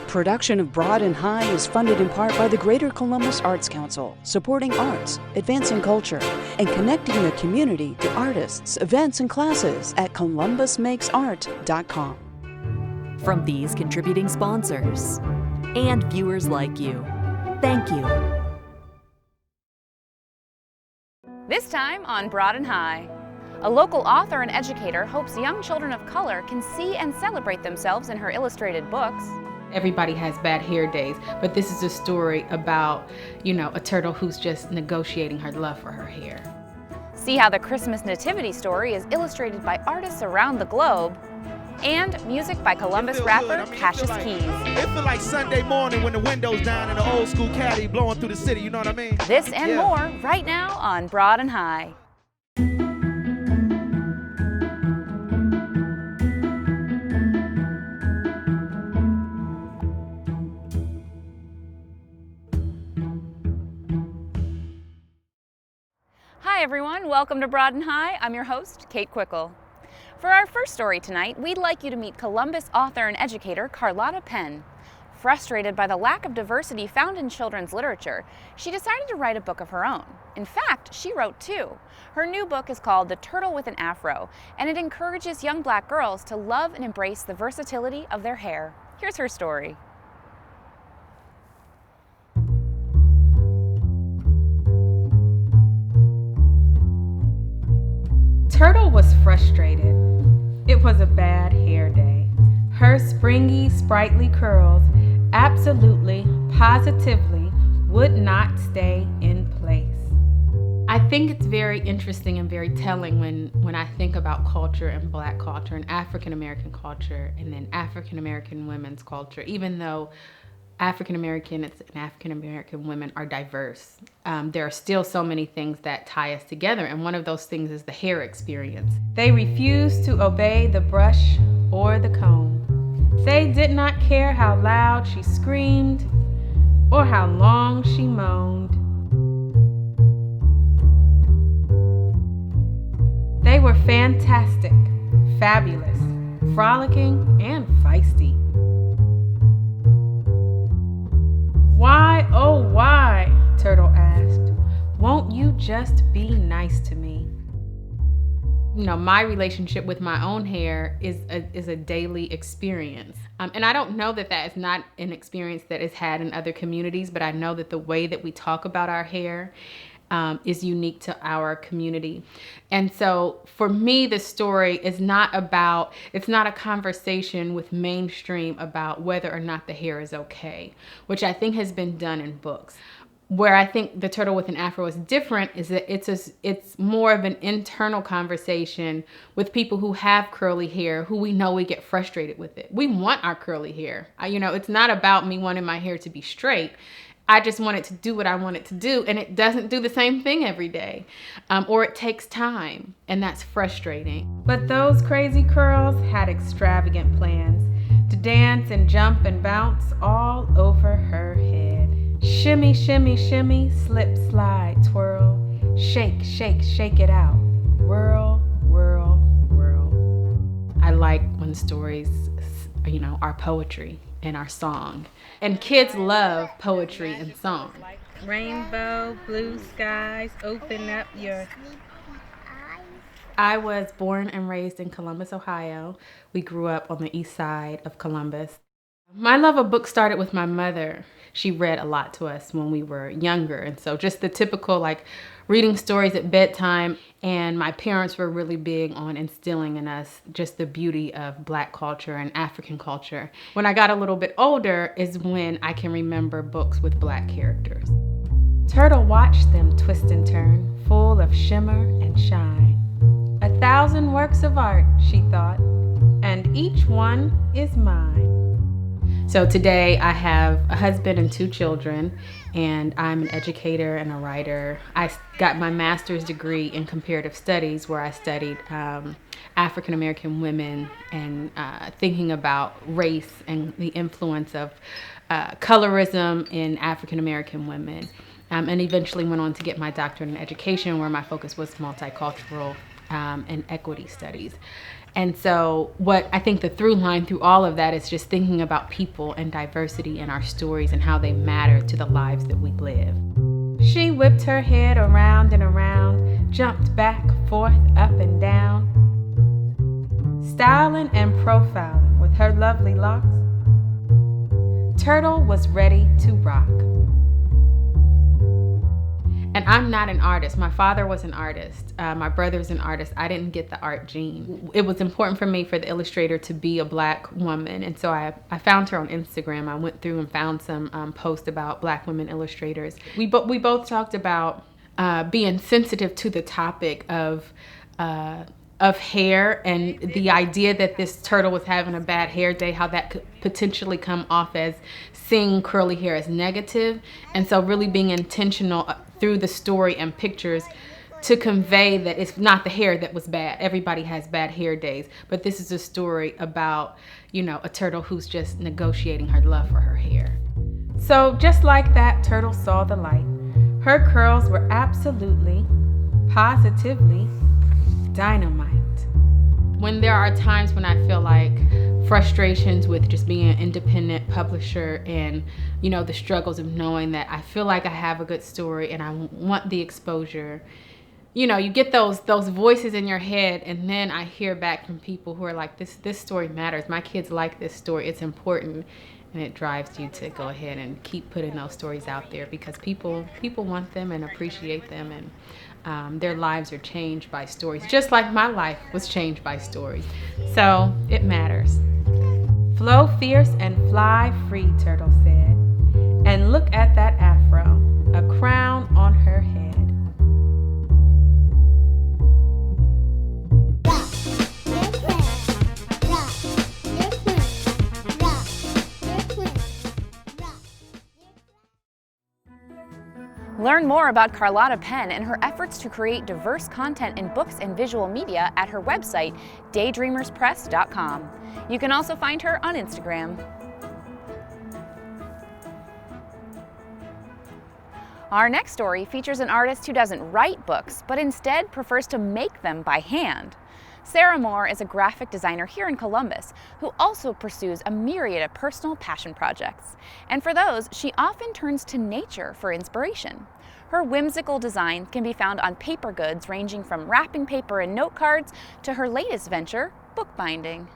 Production of Broad and High is funded in part by the Greater Columbus Arts Council, supporting arts, advancing culture, and connecting the community to artists, events, and classes at columbusmakesart.com. From these contributing sponsors and viewers like you, thank you. This time on Broad and High, a local author and educator hopes young children of color can see and celebrate themselves in her illustrated books. Everybody has bad hair days, but this is a story about, a turtle who's just negotiating her love for her hair. See how the Christmas nativity story is illustrated by artists around the globe, and music by Columbus rapper Cassius Keys. It feel like Sunday morning when the window's down and the old school caddy blowing through the city, you know what I mean? This and more right now on Broad and High. Hi everyone, welcome to Broad and High. I'm your host, Kate Quickle. For our first story tonight, we'd like you to meet Columbus author and educator Carlotta Penn. Frustrated by the lack of diversity found in children's literature, she decided to write a book of her own. In fact, she wrote two. Her new book is called The Turtle with an Afro, and it encourages young black girls to love and embrace the versatility of their hair. Here's her story. Turtle was frustrated. It was a bad hair day. Her springy, sprightly curls absolutely, positively would not stay in place. I think it's very interesting and very telling when I think about culture and black culture and African American culture and then African American women's culture, even though African Americans and African American women are diverse. There are still so many things that tie us together, and one of those things is the hair experience. They refused to obey the brush or the comb. They did not care how loud she screamed or how long she moaned. They were fantastic, fabulous, frolicking, and feisty. Why, oh why, Turtle asked, won't you just be nice to me? My relationship with my own hair is a daily experience. And I don't know that is not an experience that is had in other communities, but I know that the way that we talk about our hair is unique to our community. And so for me, the story is it's not a conversation with mainstream about whether or not the hair is okay, which I think has been done in books. Where I think The Turtle with an Afro is different is that it's more of an internal conversation with people who have curly hair, who we know we get frustrated with it. We want our curly hair. It's not about me wanting my hair to be straight. I just want it to do what I want it to do, and it doesn't do the same thing every day, or it takes time, and that's frustrating. But those crazy curls had extravagant plans to dance and jump and bounce all over her head. Shimmy, shimmy, shimmy, slip, slide, twirl, shake, shake, shake it out, whirl, whirl, whirl. I like when stories, are poetry and our song. And kids love poetry and song. Rainbow, blue skies, open up your... I was born and raised in Columbus, Ohio. We grew up on the east side of Columbus. My love of books started with my mother. She read a lot to us when we were younger. And so just the typical reading stories at bedtime. And my parents were really big on instilling in us just the beauty of Black culture and African culture. When I got a little bit older is when I can remember books with Black characters. Turtle watched them twist and turn, full of shimmer and shine. 1,000 works of art, she thought, and each one is mine. So today I have a husband and 2 children, and I'm an educator and a writer. I got my master's degree in comparative studies, where I studied African American women and thinking about race and the influence of colorism in African American women, and eventually went on to get my doctorate in education, where my focus was multicultural and equity studies. And so what I think the through line through all of that is just thinking about people and diversity in our stories and how they matter to the lives that we live. She whipped her head around and around, jumped back, forth, up and down, styling and profiling with her lovely locks. Turtle was ready to rock. And I'm not an artist. My father was an artist. My brother's an artist. I didn't get the art gene. It was important for me for the illustrator to be a Black woman. And so I found her on Instagram. I went through and found some posts about Black women illustrators. We both talked about being sensitive to the topic of hair and the idea that this turtle was having a bad hair day, how that could potentially come off as seeing curly hair as negative. And so really being intentional through the story and pictures to convey that it's not the hair that was bad. Everybody has bad hair days, but this is a story about, a turtle who's just negotiating her love for her hair. So just like that, Turtle saw the light. Her curls were absolutely, positively dynamite. When there are times when I feel like frustrations with just being an independent publisher and, the struggles of knowing that I feel like I have a good story and I want the exposure, you get those voices in your head, and then I hear back from people who are like, this story matters. My kids like this story. It's important. And it drives you to go ahead and keep putting those stories out there because people want them and appreciate them, and their lives are changed by stories, just like my life was changed by stories. So it matters. Flow fierce and fly free, Turtle said. And look at that afro, a crown on her head. Learn more about Carlotta Penn and her efforts to create diverse content in books and visual media at her website, daydreamerspress.com. You can also find her on Instagram. Our next story features an artist who doesn't write books, but instead prefers to make them by hand. Sarah Moore is a graphic designer here in Columbus who also pursues a myriad of personal passion projects. And for those, she often turns to nature for inspiration. Her whimsical design can be found on paper goods ranging from wrapping paper and note cards to her latest venture, bookbinding.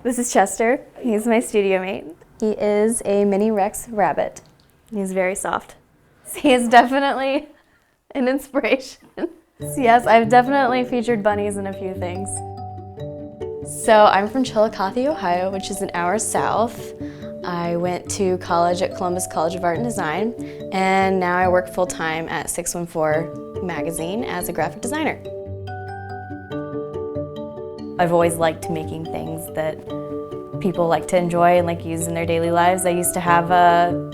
This is Chester. He's my studio mate. He is a mini Rex rabbit. He's very soft. He is definitely an inspiration. Yes, I've definitely featured bunnies in a few things. So I'm from Chillicothe, Ohio, which is an hour south. I went to college at Columbus College of Art and Design, and now I work full-time at 614 Magazine as a graphic designer. I've always liked making things that people like to enjoy and use in their daily lives. I used to have a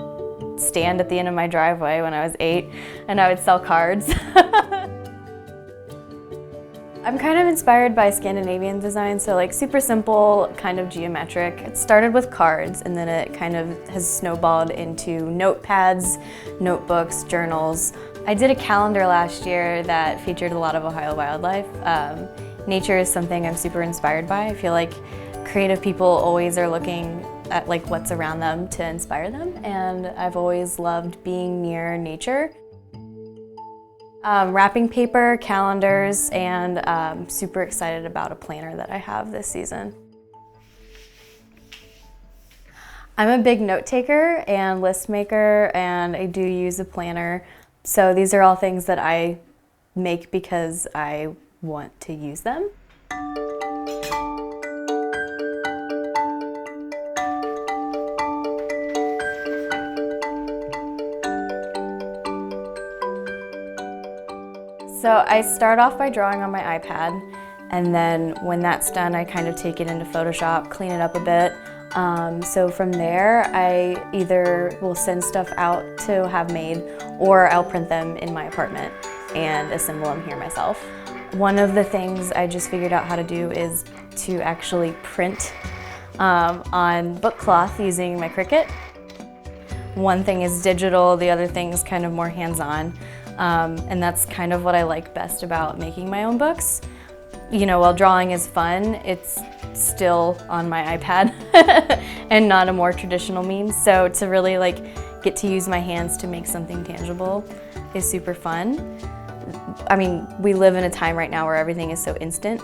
stand at the end of my driveway when I was 8, and I would sell cards. I'm kind of inspired by Scandinavian design, so super simple, kind of geometric. It started with cards, and then it kind of has snowballed into notepads, notebooks, journals. I did a calendar last year that featured a lot of Ohio wildlife. Nature is something I'm super inspired by. I feel like creative people always are looking at what's around them to inspire them, and I've always loved being near nature. Wrapping paper, calendars, and super excited about a planner that I have this season. I'm a big note taker and list maker, and I do use a planner. So these are all things that I make because I want to use them. So I start off by drawing on my iPad, and then when that's done, I kind of take it into Photoshop, clean it up a bit. So from there, I either will send stuff out to have made, or I'll print them in my apartment and assemble them here myself. One of the things I just figured out how to do is to actually print on book cloth using my Cricut. One thing is digital, the other thing is kind of more hands-on. And that's kind of what I like best about making my own books. You know, while drawing is fun, it's still on my iPad and not a more traditional means. So to really get to use my hands to make something tangible is super fun. I mean, we live in a time right now where everything is so instant.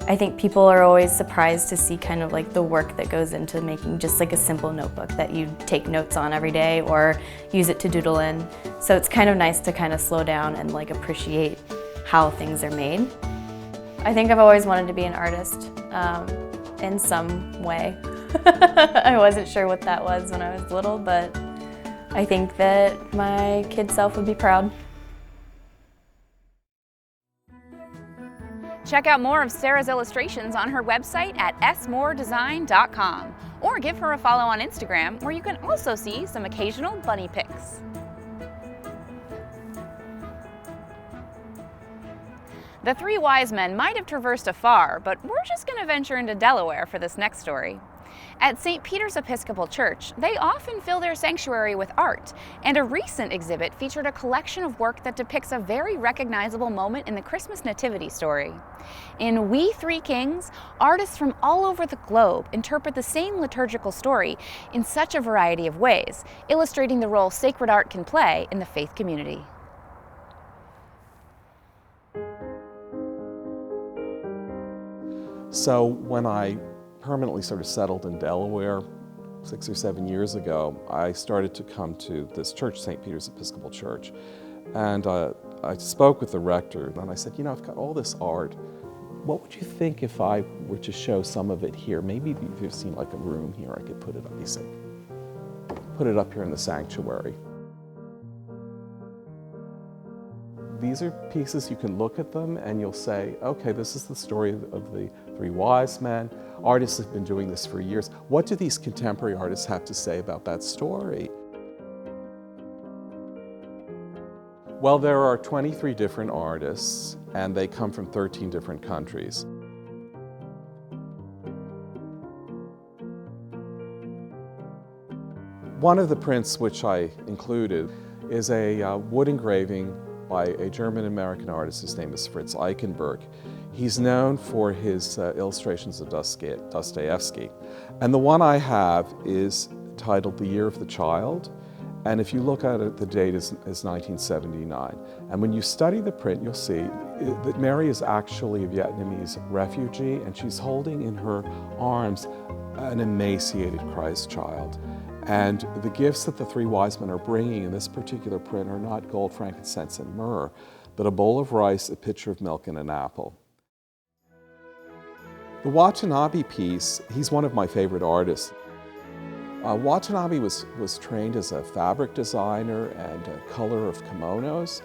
I think people are always surprised to see kind of the work that goes into making just a simple notebook that you take notes on every day or use it to doodle in. So it's kind of nice to kind of slow down and appreciate how things are made. I think I've always wanted to be an artist in some way. I wasn't sure what that was when I was little, but I think that my kid self would be proud. Check out more of Sarah's illustrations on her website at smoredesign.com, or give her a follow on Instagram, where you can also see some occasional bunny pics. The three wise men might have traversed afar, but we're just going to venture into Delaware for this next story. At St. Peter's Episcopal Church, they often fill their sanctuary with art, and a recent exhibit featured a collection of work that depicts a very recognizable moment in the Christmas nativity story. In We Three Kings, artists from all over the globe interpret the same liturgical story in such a variety of ways, illustrating the role sacred art can play in the faith community. So when I permanently sort of settled in Delaware 6 or 7 years ago, I started to come to this church, St. Peter's Episcopal Church. And I spoke with the rector, and I said, you know, I've got all this art. What would you think if I were to show some of it here? Maybe if you've seen a room here, I could put it up. He said, put it up here in the sanctuary. These are pieces, you can look at them and you'll say, okay, this is the story of the three wise men. Artists have been doing this for years. What do these contemporary artists have to say about that story? Well, there are 23 different artists, and they come from 13 different countries. One of the prints which I included is a wood engraving by a German-American artist. His name is Fritz Eichenberg. He's known for his illustrations of Dostoevsky. And the one I have is titled The Year of the Child. And if you look at it, the date is 1979. And when you study the print, you'll see that Mary is actually a Vietnamese refugee, and she's holding in her arms an emaciated Christ child. And the gifts that the three wise men are bringing in this particular print are not gold, frankincense, and myrrh, but a bowl of rice, a pitcher of milk, and an apple. The Watanabe piece, he's one of my favorite artists. Watanabe was trained as a fabric designer and a colorer of kimonos,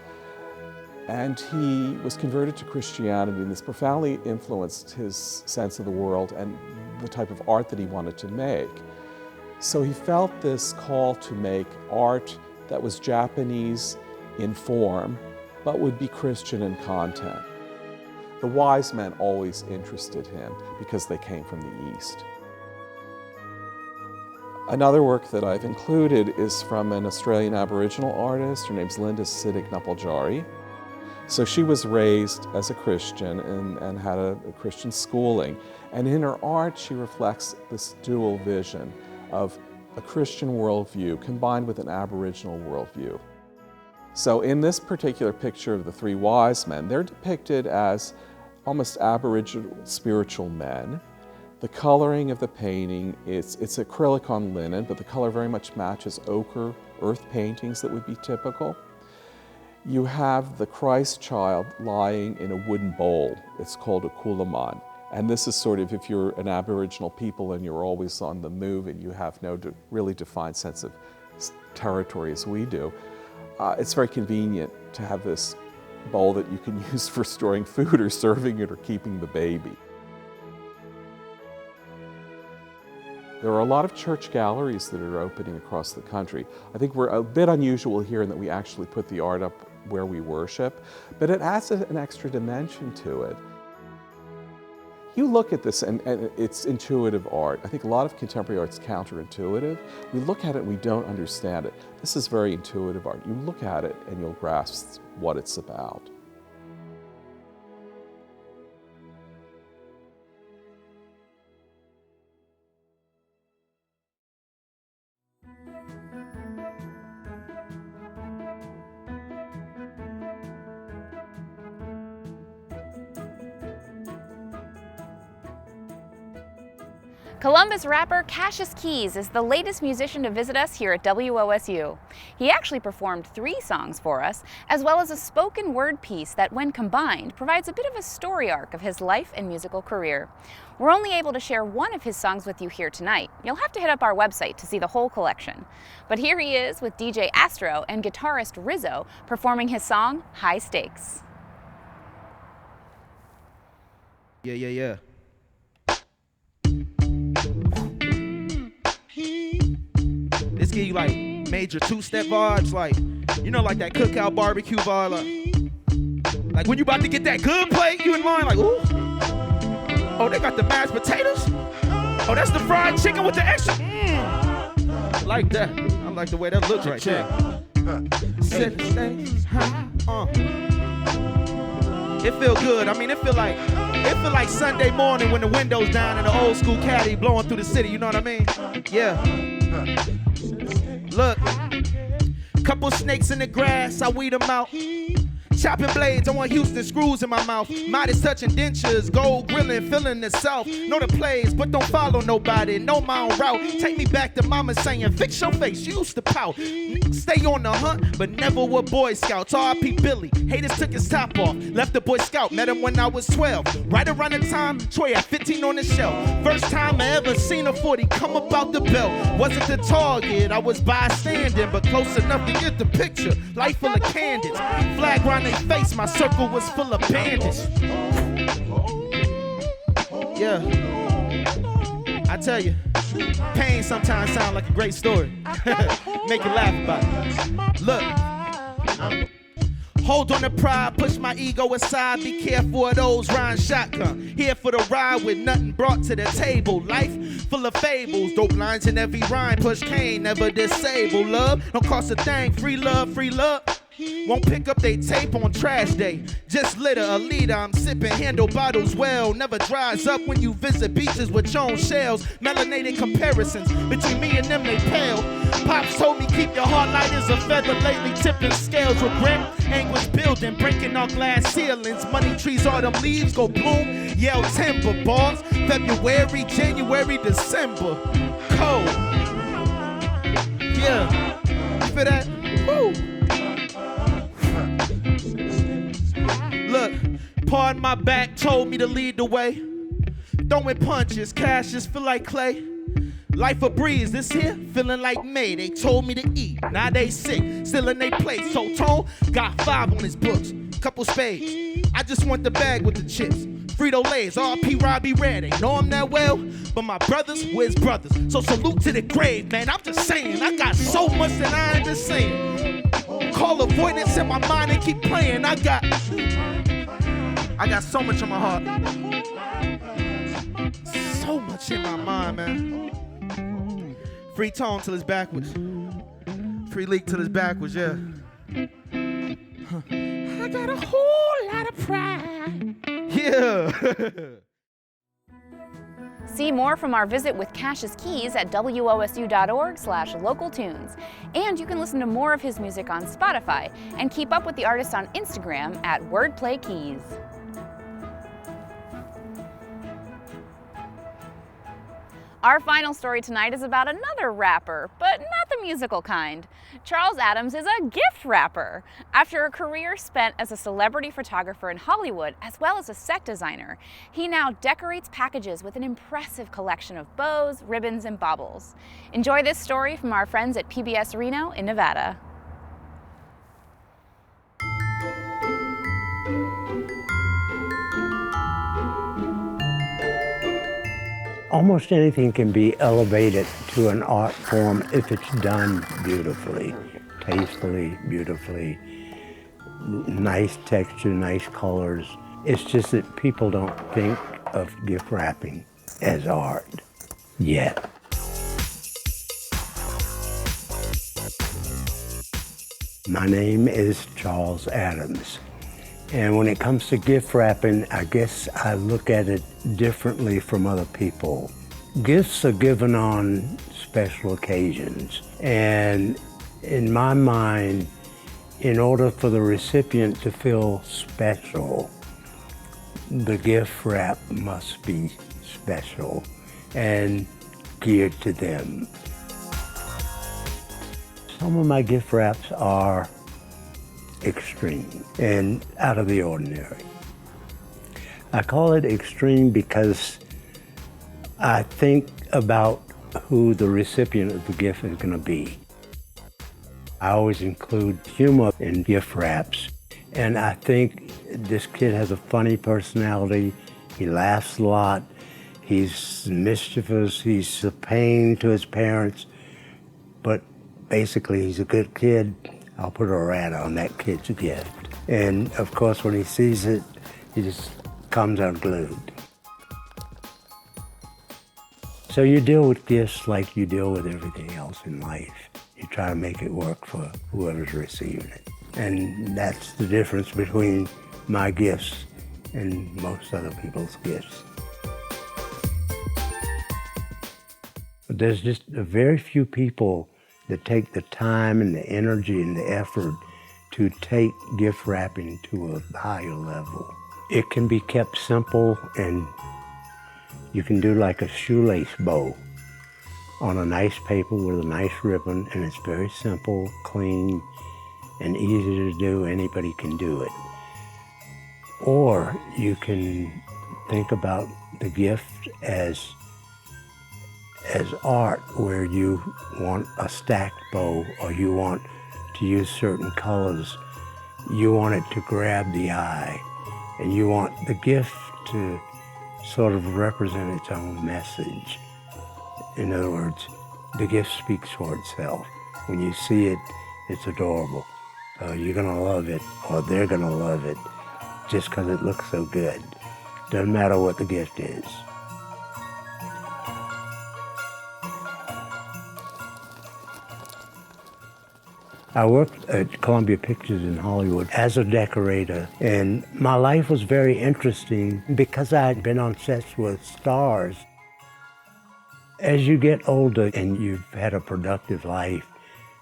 and he was converted to Christianity, and this profoundly influenced his sense of the world and the type of art that he wanted to make. So he felt this call to make art that was Japanese in form, but would be Christian in content. The wise men always interested him because they came from the East. Another work that I've included is from an Australian Aboriginal artist. Her name's Linda Siddiq Napaljarri. So she was raised as a Christian and had a Christian schooling. And in her art, she reflects this dual vision of a Christian worldview combined with an Aboriginal worldview. So in this particular picture of the three wise men, they're depicted as almost Aboriginal spiritual men. The coloring of the painting, it's acrylic on linen, but the color very much matches ochre earth paintings that would be typical. You have the Christ child lying in a wooden bowl. It's called a kulaman. And this is sort of, if you're an Aboriginal people and you're always on the move and you have no really defined sense of territory as we do, it's very convenient to have this bowl that you can use for storing food or serving it or keeping the baby. There are a lot of church galleries that are opening across the country. I think we're a bit unusual here in that we actually put the art up where we worship, but it adds an extra dimension to it. You look at this and it's intuitive art. I think a lot of contemporary art's counterintuitive. We look at it and we don't understand it. This is very intuitive art. You look at it and you'll grasp what it's about. Columbus rapper Cassius Keys is the latest musician to visit us here at WOSU. He actually performed 3 songs for us, as well as a spoken word piece that, when combined, provides a bit of a story arc of his life and musical career. We're only able to share one of his songs with you here tonight. You'll have to hit up our website to see the whole collection. But here he is with DJ Astro and guitarist Rizzo performing his song, High Stakes. Yeah. This give you like major 2-step vibes, like, you know, like that cookout barbecue vibe. Like when you about to get that good plate, you in line like, ooh. Oh, they got the mashed potatoes. Oh, that's the fried chicken with the extra. I like that. I like the way that looks right there. Set the stage high. It feel good. I mean, it feel like Sunday morning when the windows down in the old school caddy blowing through the city. You know what I mean? Yeah. Look, couple snakes in the grass, I weed them out. Chopping blades, I want Houston screws in my mouth. Midas touching dentures, gold grilling, feeling the South. Know the plays, but don't follow nobody. Know my own route. Take me back to mama saying, fix your face, you used to pout. Stay on the hunt, but never were Boy Scouts. R.I.P. Billy, haters took his top off. Left the Boy Scout, met him when I was 12. Right around the time, Troy had 15 on the shelf. First time I ever seen a 40 come up out the belt. Wasn't the target, I was bystanding, but close enough to get the picture. Life full of candids, flag round their face, my circle was full of bandits. Yeah, I tell you, pain sometimes sound like a great story. Make you laugh about it. Look, hold on to pride, push my ego aside. Be careful of those riding shotgun. Here for the ride with nothing brought to the table. Life full of fables, dope lines in every rhyme. Push Kane, never disable. Love don't cost a thing. Free love, free love. Won't pick up they tape on trash day. Just litter a leader, I'm sipping, handle bottles well. Never dries up when you visit beaches with your own shells. Melanated comparisons, between me and them they pale. Pops told me keep your heart light as a feather. Lately tipping scales, regret, anguish building. Breaking our glass ceilings, money trees, autumn leaves go bloom. Yell timber bars, February, January, December. Cold. Yeah, you feel that? Woo. Look, pardon my back, told me to lead the way. Throwing punches, cash just feel like clay. Life a breeze, this here feeling like May. They told me to eat, now they sick, still in they place. So Tone got 5 on his books, couple spades. I just want the bag with the chips. Frito-Lays, R.P. Robbie Red. Ain't know him that well, but my brothers were his brothers. So salute to the grave, man. I'm just saying, I got so much that I ain't been saying. Call avoidance in my mind and keep playing. I got so much on my heart. So much in my mind, man. Free Tone till it's backwards. Free Leak till it's backwards, yeah. I got a whole lot of pride. Yeah. See more from our visit with Cassius Keys at wosu.org/localtunes. And you can listen to more of his music on Spotify and keep up with the artist on Instagram at WordplayKeys. Our final story tonight is about another rapper, but not the musical kind. Charles Addams is a gift wrapper. After a career spent as a celebrity photographer in Hollywood, as well as a set designer, he now decorates packages with an impressive collection of bows, ribbons, and baubles. Enjoy this story from our friends at PBS Reno in Nevada. Almost anything can be elevated to an art form if it's done beautifully, tastefully, beautifully, nice texture, nice colors. It's just that people don't think of gift wrapping as art yet. My name is Charles Adams, and when it comes to gift wrapping, I guess I look at it differently from other people. Gifts are given on special occasions, and in my mind, in order for the recipient to feel special, the gift wrap must be special and geared to them. Some of my gift wraps are extreme and out of the ordinary. I call it extreme because I think about who the recipient of the gift is going to be. I always include humor in gift wraps, and I think this kid has a funny personality. He laughs a lot. He's mischievous. He's a pain to his parents, but basically he's a good kid. I'll put a rat on that kid's gift. And of course, when he sees it, he just comes unglued. So you deal with gifts like you deal with everything else in life. You try to make it work for whoever's receiving it. And that's the difference between my gifts and most other people's gifts. But there's just a very few people that take the time and the energy and the effort to take gift wrapping to a higher level. It can be kept simple, and you can do like a shoelace bow on a nice paper with a nice ribbon, and it's very simple, clean, and easy to do. Anybody can do it. Or you can think about the gift as art, where you want a stacked bow or you want to use certain colors. You want it to grab the eye, and you want the gift to sort of represent its own message. In other words, the gift speaks for itself. When you see it, it's adorable. You're gonna love it, or they're gonna love it, just because it looks so good. Doesn't matter what the gift is. I worked at Columbia Pictures in Hollywood as a decorator, and my life was very interesting because I had been on sets with stars. As you get older and you've had a productive life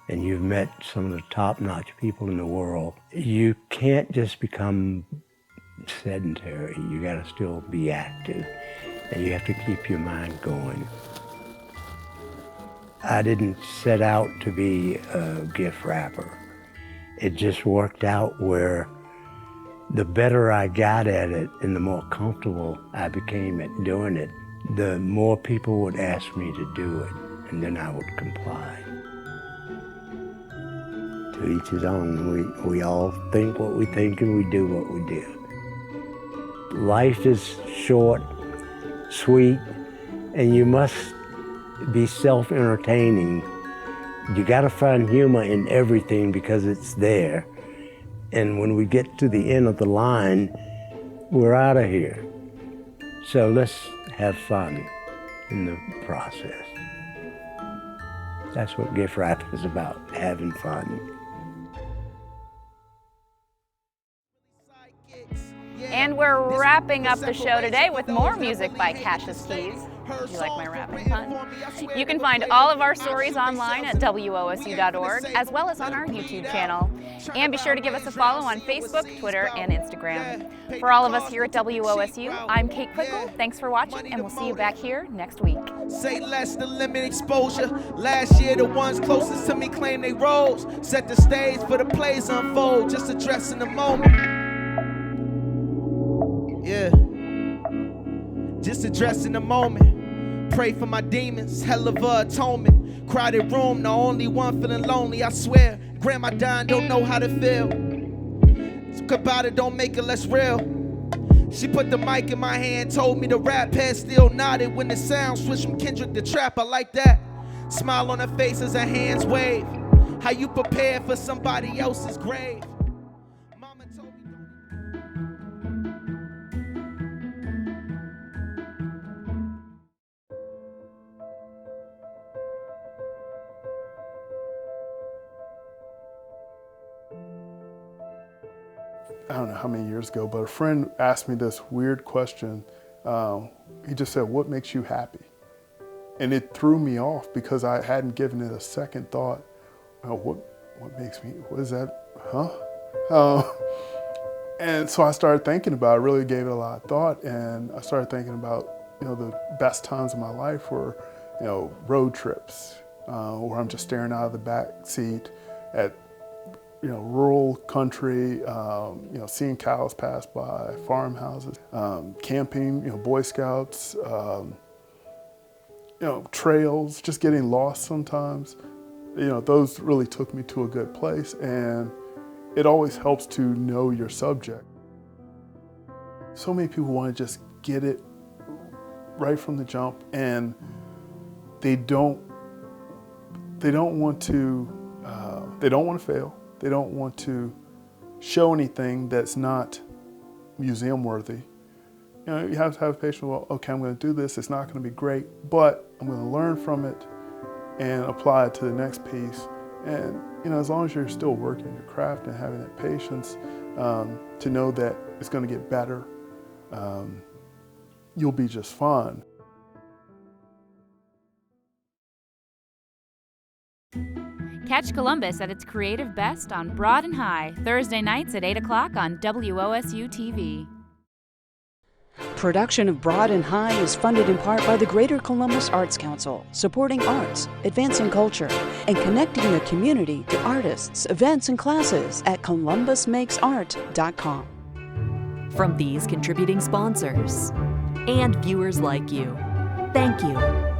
and you've met some of the top-notch people in the world, you can't just become sedentary. You gotta still be active, and you have to keep your mind going. I didn't set out to be a gift wrapper. It just worked out where the better I got at it and the more comfortable I became at doing it, the more people would ask me to do it, and then I would comply. To each his own. We all think what we think and we do what we do. Life is short, sweet, and you must be self-entertaining. You gotta find humor in everything because it's there. And when we get to the end of the line, we're out of here. So let's have fun in the process. That's what gift wrapping is about, having fun. And we're wrapping up the show today with more music by Cassius Keys. You like my rapping pun? You can find all of our stories online at WOSU.org, as well as on our YouTube channel. And be sure to give us a follow on Facebook, Twitter, and Instagram. For all of us here at WOSU, I'm Kate Quickle. Thanks for watching, and we'll see you back here next week. Say less to limit exposure. Last year, the ones closest to me claimed they roles. Set the stage for the plays unfold, just addressing the moment. Yeah, just addressing the moment. Pray for my demons, hell of a atonement. Crowded room, the only one feeling lonely, I swear. Grandma dying, don't know how to feel. Talk about it, don't make it less real. She put the mic in my hand, told me to rap. Head still nodded when the sound switched from Kendrick to trap. I like that. Smile on her face as her hands wave. How you prepare for somebody else's grave. Mama told me I don't know how many years ago, but a friend asked me this weird question. He just said, "What makes you happy?" And it threw me off because I hadn't given it a second thought. What makes me, what is that, huh? And so I started thinking about it, really gave it a lot of thought, and I started thinking about, the best times of my life were, road trips, where I'm just staring out of the back seat at, rural country, seeing cows pass by, farmhouses, camping, Boy Scouts, trails, just getting lost sometimes. Those really took me to a good place, and it always helps to know your subject. So many people want to just get it right from the jump, and they don't want to fail. They don't want to show anything that's not museum worthy. You have to have patience. Well, okay, I'm going to do this. It's not going to be great, but I'm going to learn from it and apply it to the next piece. And as long as you're still working your craft and having that patience to know that it's going to get better, you'll be just fine. Catch Columbus at its creative best on Broad and High, Thursday nights at 8 o'clock on WOSU TV. Production of Broad and High is funded in part by the Greater Columbus Arts Council, supporting arts, advancing culture, and connecting the community to artists, events, and classes at columbusmakesart.com. From these contributing sponsors and viewers like you, thank you.